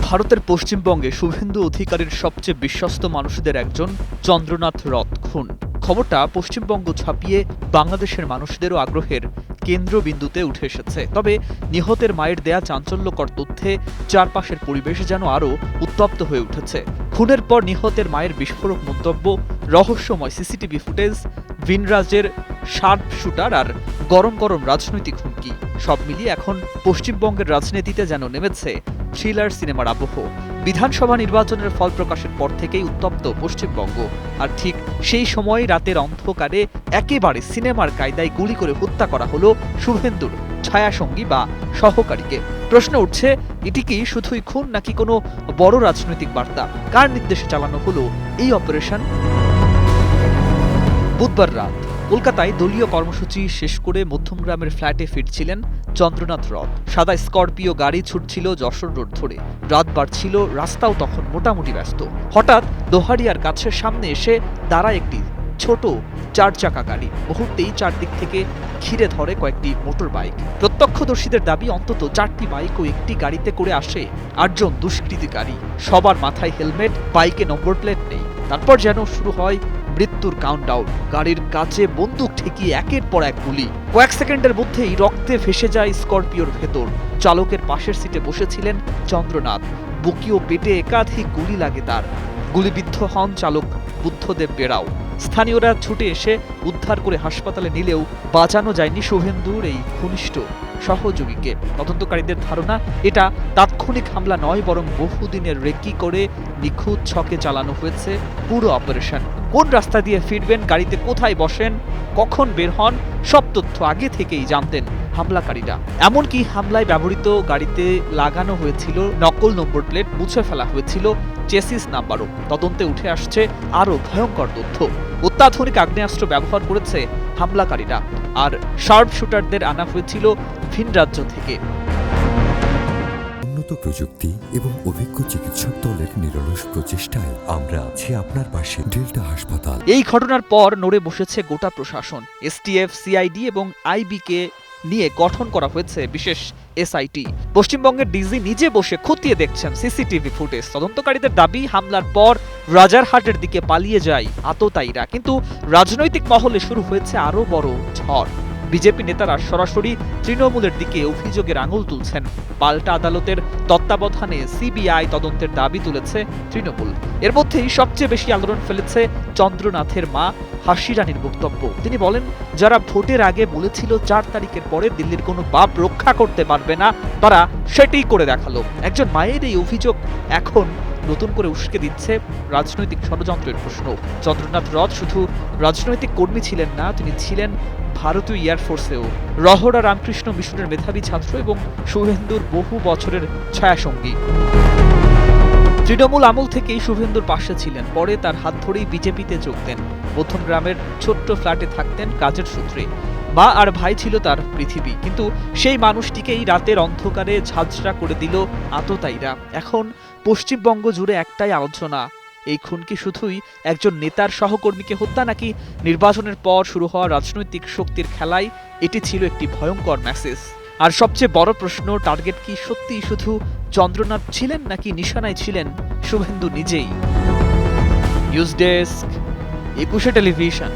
ভারতের পশ্চিমবঙ্গে শুভেন্দু অধিকারীর সবচেয়ে বিশ্বস্ত মানুষদের একজন চন্দ্রনাথ রথ খুন। খবরটা পশ্চিমবঙ্গ ছাপিয়ে বাংলাদেশের মানুষদেরও আগ্রহের কেন্দ্রবিন্দুতে উঠে এসেছে। তবে নিহতের মায়ের দেয়া চাঞ্চল্যকর তথ্যে চারপাশের পরিবেশ যেন আরও উত্তপ্ত হয়ে উঠেছে। খুনের পর নিহতের মায়ের বিস্ফোরক মন্তব্য, রহস্যময় সিসিটিভি ফুটেজ, ভিনরাজের শার্প শুটার আর গরম গরম রাজনৈতিক হুমকি, সব মিলিয়ে এখন পশ্চিমবঙ্গের রাজনীতিতে যেন নেমেছে থ্রিলার সিনেমার আবহ। বিধানসভা নির্বাচনের ফল প্রকাশের পর থেকেই উত্তপ্ত পশ্চিমবঙ্গ, আর ঠিক সেই সময় রাতের অন্ধকারে একেবারে সিনেমার কায়দায় গুলি করে হত্যা করা হলো শুভেন্দুর ছায়াসঙ্গী বা সহকারীকে। প্রশ্ন উঠছে, এটি কি শুধুই খুন নাকি কোনো বড় রাজনৈতিক বার্তা? কার নির্দেশে চালানো হলো এই অপারেশন? বুধবার রাত কলকাতায় দলীয় কর্মসূচি শেষ করে মধ্যমগ্রামের ফ্ল্যাটে ফিরছিলেন চন্দ্রনাথ রথ। সাদা স্করপিও গাড়ি ছুটছিল যশোর রোড ধরে। রাত বাড়ছিল, রাস্তাও তখন মোটামুটি ব্যস্ত। হঠাৎ দোহারিয়ার কাছে সামনে এসে দাঁড়ায় একটি ছোট 4 চাকা গাড়ি। মুহূর্তেই চারদিক থেকে ঘিরে ধরে কয়েকটি মোটর বাইক। প্রত্যক্ষদর্শীদের দাবি অন্তত 4টি বাইক ও একটি গাড়িতে করে আসে 8 জন দুষ্কৃতিকারী। সবার মাথায় হেলমেট, বাইকে নম্বর প্লেট নেই। তারপর যেন শুরু হয় মৃত্যুর কাউন্টডাউন। গাড়ির কাছে বন্দুক ঠেকিয়ে একের পর এক গুলি। কয়েক সেকেন্ডের মধ্যেই রক্তে ভেসে যায় স্করপিওর ভেতর। চালকের পাশের সিটে বসেছিলেন চন্দ্রনাথ। বুকি ও পেটে একাধিক গুলি লাগে তার। গুলিবিদ্ধ হন চালক বুদ্ধদেব বেরাও। স্থানীয়রা ছুটে এসে উদ্ধার করে হাসপাতালে নিলেও বাঁচানো যায়নি শুভেন্দুর এই ঘনিষ্ঠ সহযোগীকে। তদন্তকারীদের ধারণা, এটা তাৎক্ষণিক হামলা নয়, বরং বহুদিনের রেকি করে নিখুঁত ছকে চালানো হয়েছে পুরো অপারেশন। কোন রাস্তা দিয়ে ফিরবেন, গাড়িতে কোথায় বসেন, কখন বের হন, সব তথ্য আগে থেকেই জানতেন হামলাকারীরা। এমনকি হামলায় ব্যবহৃত গাড়িতে লাগানো হয়েছিল নকল নম্বর প্লেট, মুছে ফেলা হয়েছিল চেসিস নাম্বারও। তদন্তে উঠে আসছে আরও ভয়ঙ্কর তথ্য। অত্যাধুনিক আগ্নেয়াস্ত্র ব্যবহার করেছে হামলাকারীরা, আর শার্প শুটারদের আনা হয়েছিল ভিন রাজ্য থেকে। উন্নত প্রযুক্তি এবং অভিজ্ঞ চিকিৎসক দলের নিরলস প্রচেষ্টায় আমরা আছি আপনার পাশে। ডেল্টা হাসপাতাল। এই ঘটনার পর নড়ে বসেছে গোটা প্রশাসন। এসটিএফ, সিআইডি এবং আইবিকে নিয়ে গঠন করা হয়েছে বিশেষ এসআইটি। পশ্চিমবঙ্গের ডিজি নিজে বসে খতিয়ে দেখছেন সিসিটিভি ফুটেজ। তদন্তকারীদের দাবি, হামলার পর রাজারহাটের দিকে পালিয়ে যায় আততায়ীরা। কিন্তু রাজনৈতিক মহলে শুরু হয়েছে আরো বড় ঝড়। বিজেপি নেতারা সরাসরি তৃণমূলের দিকে অভিযোগের আঙুল তুলছেন। পাল্টা আদালতের তত্ত্বাবধানে সিবিআই তদন্তের দাবি তুলেছে তৃণমূল। এর মধ্যেই সবচেয়ে বেশি আলোড়ন ফেলেছে চন্দ্রনাথের মা হাসি রানীর বক্তব্য। তিনি বলেন, যারা ভোটের আগে বলেছিল 4 তারিখের পরে দিল্লির কোনো বাপ রক্ষা করতে পারবে না, তারা সেটাই করে দেখালো। একজন মায়ের এই অভিযোগ এখন নতুন করে উস্কে দিচ্ছে রাজনৈতিক ষড়যন্ত্রের প্রশ্ন। চন্দ্রনাথ রথ শুধু রাজনৈতিক কর্মী ছিলেন না, তিনি ছিলেন ভারতীয় এয়ারফোর্সেও রহরা রামকৃষ্ণ মিশনের মেধাবী ছাত্র এবং শুভেন্দুর বহু বছরের ছায়াসঙ্গী। তৃণমূল আমল থেকেই শুভেন্দুর পাশে ছিলেন। পরে তার হাত ধরেই বিজেপিতে যোগ দেন। মধ্যমগ্রামের ছোট্ট ফ্ল্যাটে থাকতেন কাজের সূত্রে। মা আর ভাই ছিল তার পৃথিবী। কিন্তু সেই মানুষটিকেই রাতের অন্ধকারে ঝাঁঝরা করে দিল আততায়ীরা। এখন পশ্চিমবঙ্গ জুড়ে একটাই আলোচনা, এই খুন কি শুধুই একজন নেতার সহকর্মীকে হত্যা, নাকি নির্বাচনের পর শুরু হওয়া রাজনৈতিক শক্তির খেলায় এটি ছিল একটি ভয়ঙ্কর মেসেজ? আর সবচেয়ে বড় প্রশ্ন, টার্গেট কি সত্যিই শুধু চন্দ্রনাথ ছিলেন, নাকি নিশানায় ছিলেন শুভেন্দু নিজেই? News desk, 21 television.